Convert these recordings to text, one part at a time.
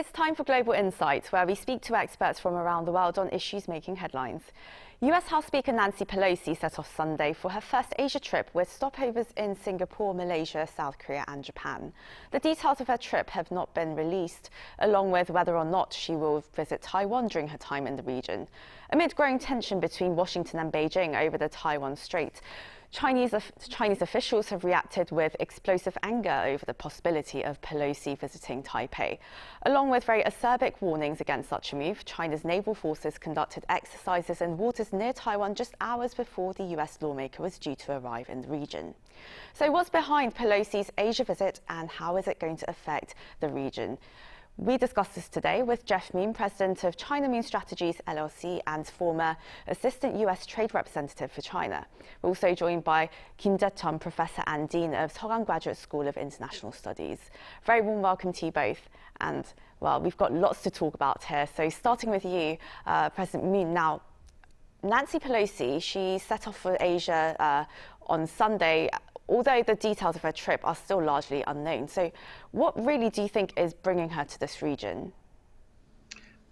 It's time for Global Insight, where we speak to experts from around the world on issues making headlines. US House Speaker Nancy Pelosi set off Sunday for her first Asia trip with stopovers in Singapore, Malaysia, South Korea and Japan. The details of her trip have not been released, along with whether or not she will visit Taiwan during her time in the region. Amid growing tension between Washington and Beijing over the Taiwan strait, Chinese officials have reacted with explosive anger over the possibility of Pelosi visiting Taipei. Along with very acerbic warnings against such a move, China's naval forces conducted exercises in waters near Taiwan just hours before the US lawmaker was due to arrive in the region. So what's behind Pelosi's Asia visit and how is it going to affect the region? We discussed this today with Jeff Moon, President of China Moon Strategies LLC and former Assistant US Trade Representative for China. We're also joined by Kim Jae-chun, Professor and Dean of Seogang Graduate School of International Studies. Very warm welcome to you both. And, well, we've got lots to talk about here. So starting with you, President Moon. Now, Nancy Pelosi, she set off for Asia on Sunday, although the details of her trip are still largely unknown. So what really do you think is bringing her to this region?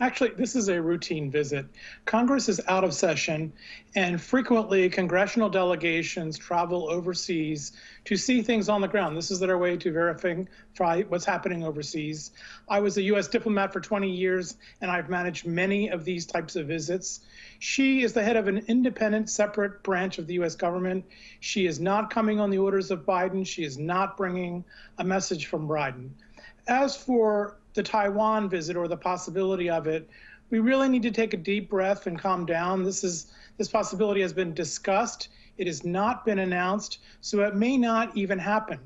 Actually, this is a routine visit. Congress is out of session, and frequently congressional delegations travel overseas to see things on the ground. This is their way to verify what's happening overseas. I was a U.S. diplomat for 20 years, and I've managed many of these types of visits. She is the head of an independent, separate branch of the U.S. government. She is not coming on the orders of Biden. She is not bringing a message from Biden. As for the Taiwan visit or the possibility of it, we really need to take a deep breath and calm down. This possibility has been discussed. It has not been announced, so it may not even happen.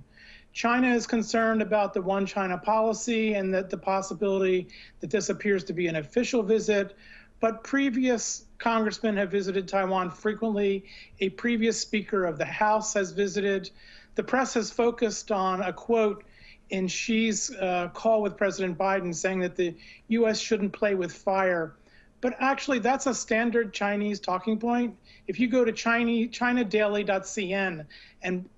China is concerned about the one China policy and that the possibility that this appears to be an official visit, but previous congressmen have visited Taiwan frequently. A previous Speaker of the House has visited. The press has focused on a quote in Xi's call with President Biden saying that the U.S. shouldn't play with fire. But actually, that's a standard Chinese talking point. If you go to ChinaDaily.cn and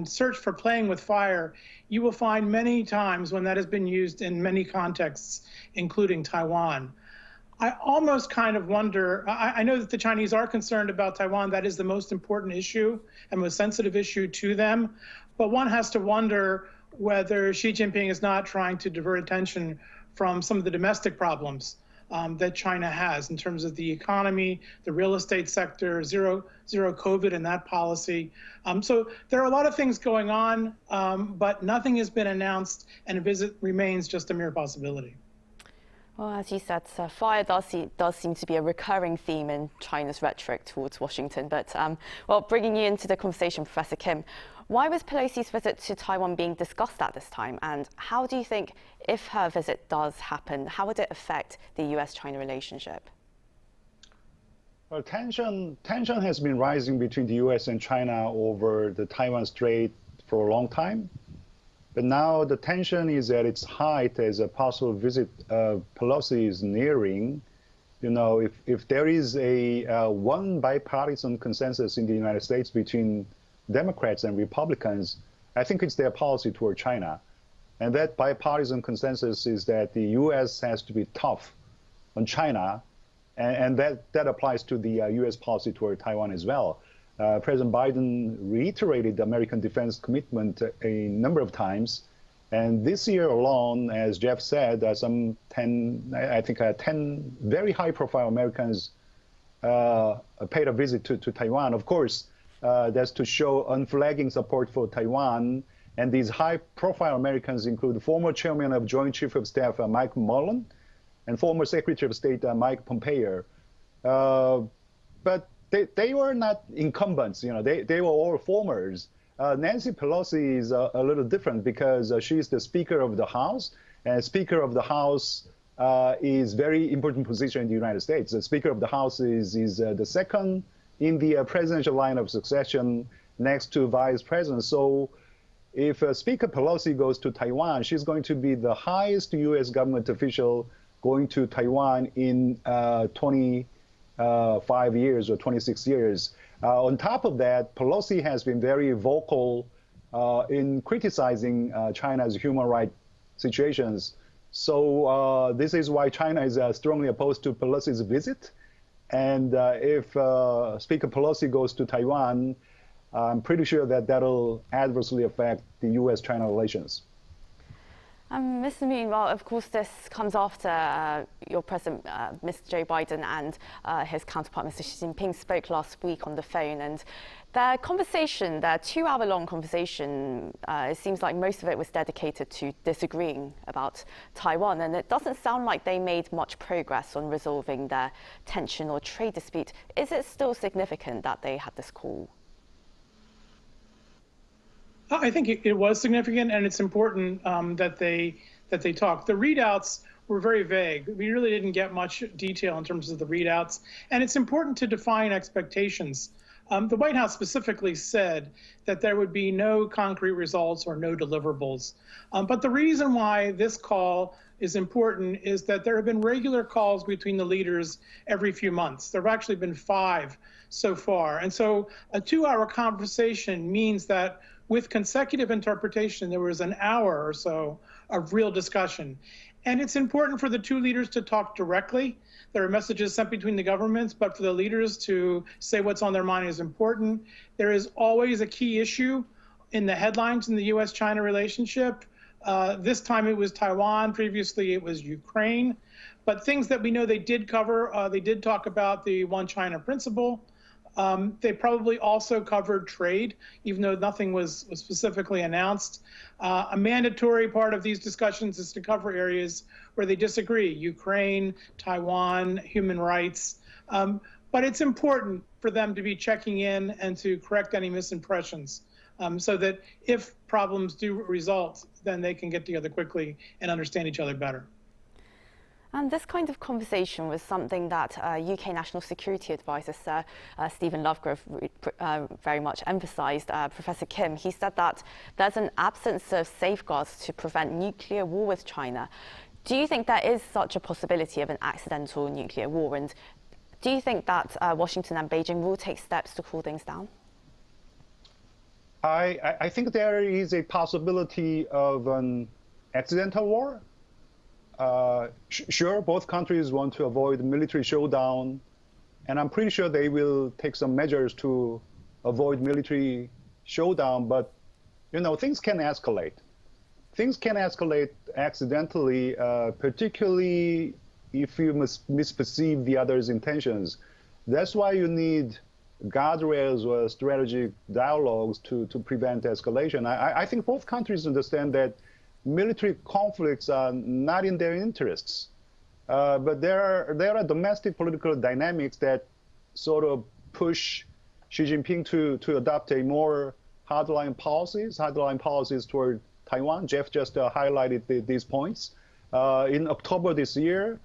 search for playing with fire, you will find many times when that has been used in many contexts, including Taiwan. I almost kind of wonder, I know that the Chinese are concerned about Taiwan. That is the most important issue and most sensitive issue to them. But one has to wonder whether Xi Jinping is not trying to divert attention from some of the domestic problems that China has in terms of the economy, the real estate sector, zero COVID and that policy. So there are a lot of things going on, but nothing has been announced, and a visit remains just a mere possibility. Well, as you said, fire does seem to be a recurring theme in China's rhetoric towards Washington. But, well, bringing you into the conversation, Professor Kim, why was Pelosi's visit to Taiwan being discussed at this time? And how do you think, if her visit does happen, how would it affect the US-China relationship? Well, tension has been rising between the US and China over the Taiwan Strait for a long time. But now the tension is at its height as a possible visit of Pelosi is nearing. You know, if there is a one bipartisan consensus in the United States between Democrats and Republicans, I think it's their policy toward China. And that bipartisan consensus is that the U.S. has to be tough on China, and that applies to the U.S. policy toward Taiwan as well. President Biden reiterated the American defense commitment a number of times. And this year alone, as Jeff said, some 10 very high-profile Americans paid a visit to Taiwan. Of course, that's to show unflagging support for Taiwan. And these high-profile Americans include former chairman of Joint Chief of Staff Mike Mullen and former Secretary of State Mike Pompeo. But they were not incumbents, you know, they were all formers. Nancy Pelosi is a little different because she's the Speaker of the House, and Speaker of the House is very important position in the United States. The Speaker of the House is the second in the presidential line of succession next to Vice President. So if Speaker Pelosi goes to Taiwan, she's going to be the highest U.S. government official going to Taiwan in 25 years or 26 years. On top of that, Pelosi has been very vocal in criticizing China's human rights situations So this is why China is strongly opposed to Pelosi's visit. And if Speaker Pelosi goes to Taiwan, I'm pretty sure that that'll adversely affect the U.S.-China relations. Mr. Moon, well, of course, this comes after your president, Mr. Joe Biden, and his counterpart, Mr. Xi Jinping, spoke last week on the phone. And their conversation, their 2-hour-long conversation, it seems like most of it was dedicated to disagreeing about Taiwan. And it doesn't sound like they made much progress on resolving their tension or trade dispute. Is it still significant that they had this call? I think it was significant, and it's important that they talked. The readouts were very vague. We really didn't get much detail in terms of the readouts, and it's important to define expectations. The White House specifically said that there would be no concrete results or no deliverables. But the reason why this call is important is that there have been regular calls between the leaders every few months. There have actually been 5 so far. And so a 2-hour conversation means that with consecutive interpretation, there was an hour or so of real discussion. And it's important for the 2 leaders to talk directly. There are messages sent between the governments, but for the leaders to say what's on their mind is important. There is always a key issue in the headlines in the U.S.-China relationship. This time it was Taiwan. Previously it was Ukraine. But things that we know they did cover, they did talk about the One China principle. They probably also covered trade, even though nothing was specifically announced. A mandatory part of these discussions is to cover areas where they disagree: Ukraine, Taiwan, human rights. But it's important for them to be checking in and to correct any misimpressions so that if problems do result, then they can get together quickly and understand each other better. And this kind of conversation was something that UK National Security Advisor Sir Stephen Lovegrove very much emphasised. Professor Kim, he said that there's an absence of safeguards to prevent nuclear war with China. Do you think there is such a possibility of an accidental nuclear war? And do you think that Washington and Beijing will take steps to cool things down? I think there is a possibility of an accidental war. Sure, both countries want to avoid military showdown, and I'm pretty sure they will take some measures to avoid military showdown, but, you know, things can escalate. Things can escalate accidentally, particularly if you misperceive the other's intentions. That's why you need guardrails or strategic dialogues to prevent escalation. I think both countries understand that military conflicts are not in their interests, but there are domestic political dynamics that sort of push Xi Jinping to adopt a more hardline policies toward Taiwan. Jeff just highlighted these points. In October this year,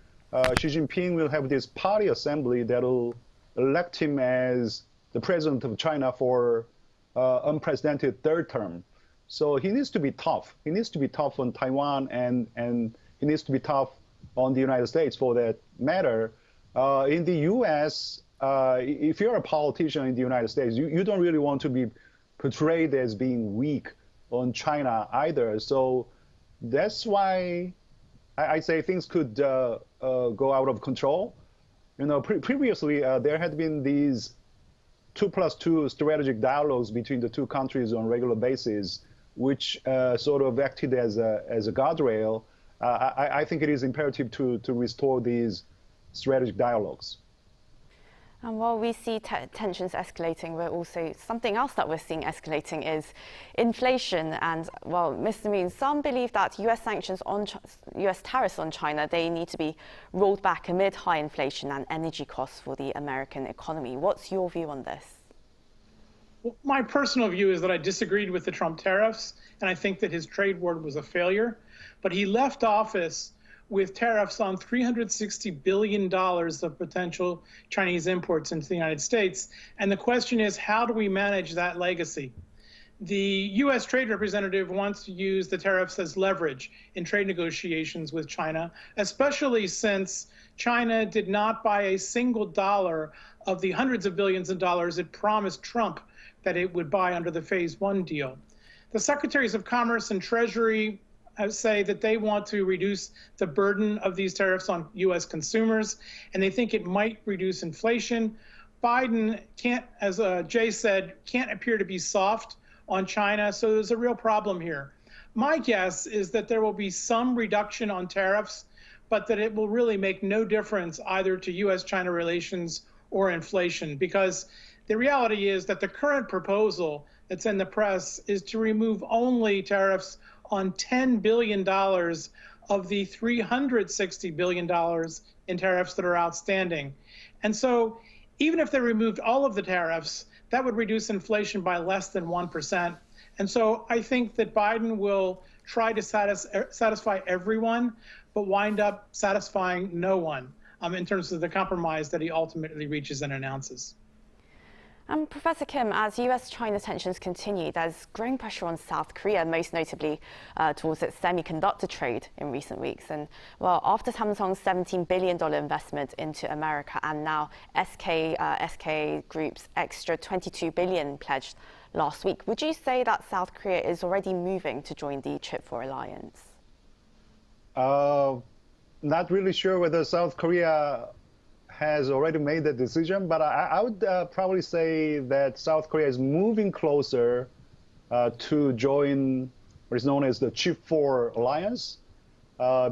Xi Jinping will have this party assembly that will elect him as the president of China for unprecedented 3rd term. So he needs to be tough. He needs to be tough on Taiwan, and he needs to be tough on the United States for that matter. In the U.S., if you're a politician in the United States, you don't really want to be portrayed as being weak on China either. So that's why I say things could go out of control. You know, previously there had been these 2+2 strategic dialogues between the 2 countries on a regular basis, which sort of acted as a guardrail. I think it is imperative to restore these strategic dialogues. And while we see tensions escalating, we're also, something else that we're seeing escalating is inflation. And, well, Mr. Moon, some believe that US sanctions on US tariffs on China, they need to be rolled back amid high inflation and energy costs for the American economy. What's your view on this? Well, my personal view is that I disagreed with the Trump tariffs, and I think that his trade war was a failure. But he left office with tariffs on $360 billion of potential Chinese imports into the United States. And the question is, how do we manage that legacy? The U.S. Trade Representative wants to use the tariffs as leverage in trade negotiations with China, especially since China did not buy a single dollar of the hundreds of billions of dollars it promised Trump that it would buy under the Phase 1 deal. The Secretaries of Commerce and Treasury say that they want to reduce the burden of these tariffs on U.S. consumers, and they think it might reduce inflation. Biden can't, as Jay said, can't appear to be soft on China, so there's a real problem here. My guess is that there will be some reduction on tariffs, but that it will really make no difference either to U.S.-China relations or inflation, because the reality is that the current proposal that's in the press is to remove only tariffs on $10 billion of the $360 billion in tariffs that are outstanding. And so even if they removed all of the tariffs, that would reduce inflation by less than 1%. And so I think that Biden will try to satisfy everyone, but wind up satisfying no one in terms of the compromise that he ultimately reaches and announces. Professor Kim, as US-China tensions continue, there's growing pressure on South Korea, most notably towards its semiconductor trade in recent weeks. And well, after Samsung's $17 billion investment into America and now SK Group's extra $22 billion pledged last week, would you say that South Korea is already moving to join the Chip 4 alliance? Not really sure whether South Korea has already made that decision, but I would probably say that South Korea is moving closer to join what is known as the Chip 4 alliance,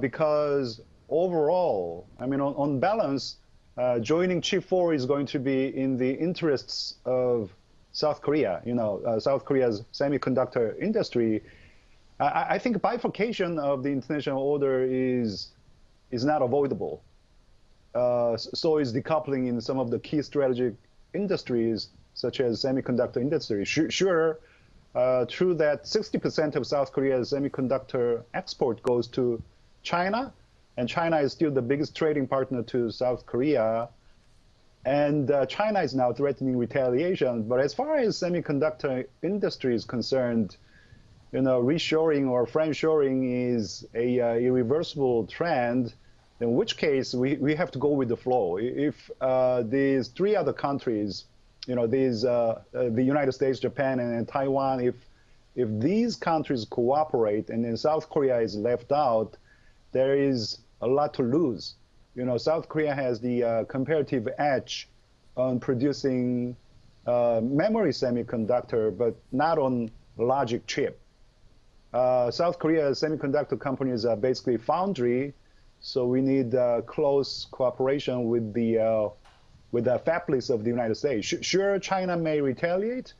because overall, I mean, on balance, joining Chip 4 is going to be in the interests of South Korea. You know, South Korea's semiconductor industry. I think bifurcation of the international order is not avoidable. So is decoupling in some of the key strategic industries, such as semiconductor industry. Sure, true that 60% of South Korea's semiconductor export goes to China, and China is still the biggest trading partner to South Korea. And China is now threatening retaliation. But as far as semiconductor industry is concerned, you know, reshoring or friendshoring is a irreversible trend, in which case we have to go with the flow. If these three other countries, you know, the United States, Japan, and Taiwan, if these countries cooperate and then South Korea is left out, there is a lot to lose. You know, South Korea has the comparative edge on producing memory semiconductor, but not on logic chip. South Korea's semiconductor companies are basically foundry, so we need close cooperation with the fabless of the United States. Sure, China may retaliate,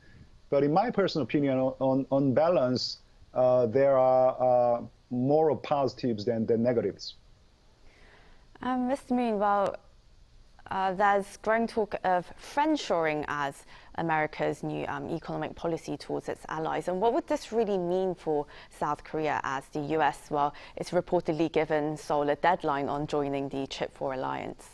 but in my personal opinion, on balance, there are more positives than negatives. Mr. Moon, well, there's growing talk of friendshoring as America's new economic policy towards its allies. And what would this really mean for South Korea as the US, well, it's reportedly given Seoul a deadline on joining the Chip 4 alliance?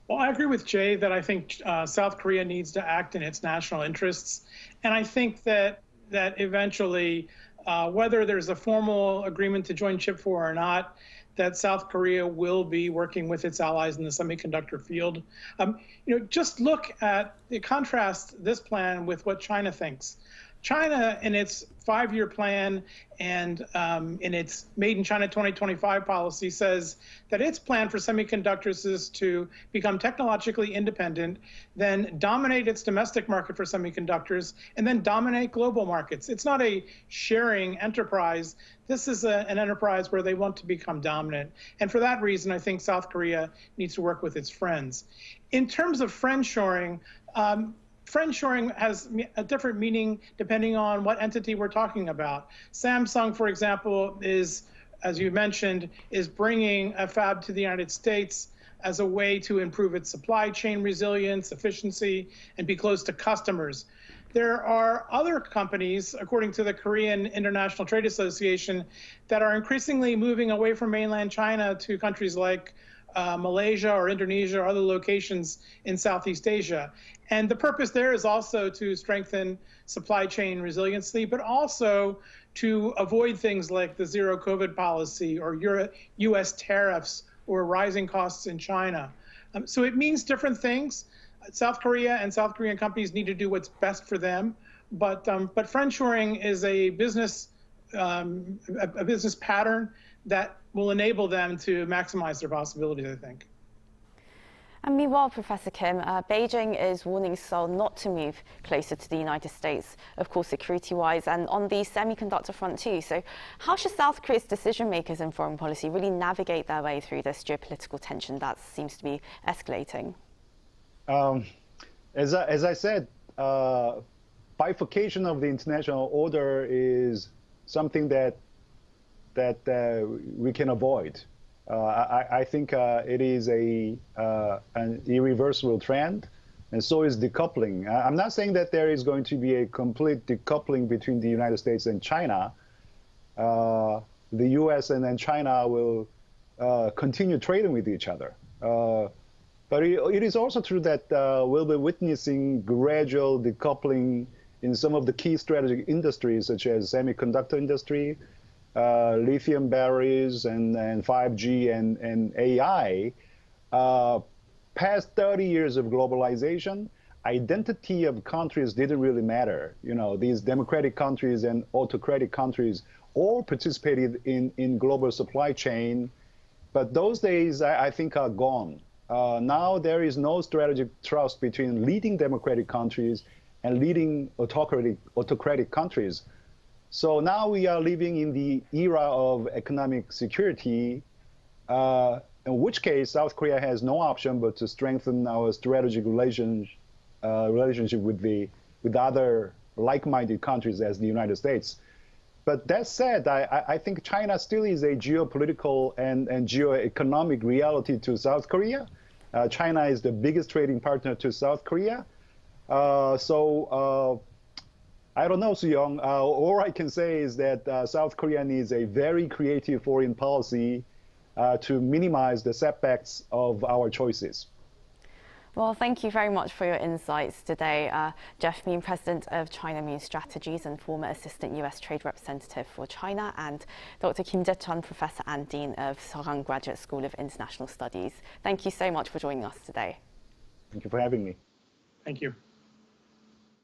Well, I agree with Jay that I think South Korea needs to act in its national interests. And I think that eventually, whether there's a formal agreement to join Chip 4 or not, that South Korea will be working with its allies in the semiconductor field. Just look at the contrast this plan with what China thinks. China, in its 5-year plan and in its Made in China 2025 policy, says that its plan for semiconductors is to become technologically independent, then dominate its domestic market for semiconductors, and then dominate global markets. It's not a sharing enterprise. This is an enterprise where they want to become dominant. And for that reason, I think South Korea needs to work with its friends. In terms of friendshoring, friendshoring has a different meaning depending on what entity we're talking about. Samsung, for example, is, as you mentioned, is bringing a fab to the United States as a way to improve its supply chain resilience, efficiency, and be close to customers. There are other companies, according to the Korean International Trade Association, that are increasingly moving away from mainland China to countries like Malaysia or Indonesia or other locations in Southeast Asia. And the purpose there is also to strengthen supply chain resiliency, but also to avoid things like the zero COVID policy or US tariffs or rising costs in China. So it means different things. South Korea and South Korean companies need to do what's best for them. But friendshoring is a business a business pattern that will enable them to maximize their possibilities, I think. And meanwhile, Professor Kim, Beijing is warning Seoul not to move closer to the United States, of course, security-wise, and on the semiconductor front too. So how should South Korea's decision-makers in foreign policy really navigate their way through this geopolitical tension that seems to be escalating? As I said, bifurcation of the international order is something that we can avoid. I think it is an irreversible trend, and so is decoupling. I'm not saying that there is going to be a complete decoupling between the United States and China. The U.S. and then China will continue trading with each other. But it is also true that we'll be witnessing gradual decoupling in some of the key strategic industries, such as semiconductor industry, lithium batteries, and 5G and AI. Past 30 years of globalization, identity of countries didn't really matter. You know, these democratic countries and autocratic countries all participated in global supply chain, but those days I think are gone. Now there is no strategic trust between leading democratic countries and leading autocratic countries. So now we are living in the era of economic security, in which case South Korea has no option but to strengthen our strategic relationship with other like-minded countries as the United States. But that said, I think China still is a geopolitical and geoeconomic reality to South Korea. China is the biggest trading partner to South Korea. I don't know, Soo-young. All I can say is that South Korea needs a very creative foreign policy to minimize the setbacks of our choices. Well, thank you very much for your insights today. Jeff Moon, President of China Moon Strategies and former Assistant US Trade Representative for China, and Dr. Kim Jae-chun, Professor and Dean of Seogang Graduate School of International Studies. Thank you so much for joining us today. Thank you for having me. Thank you.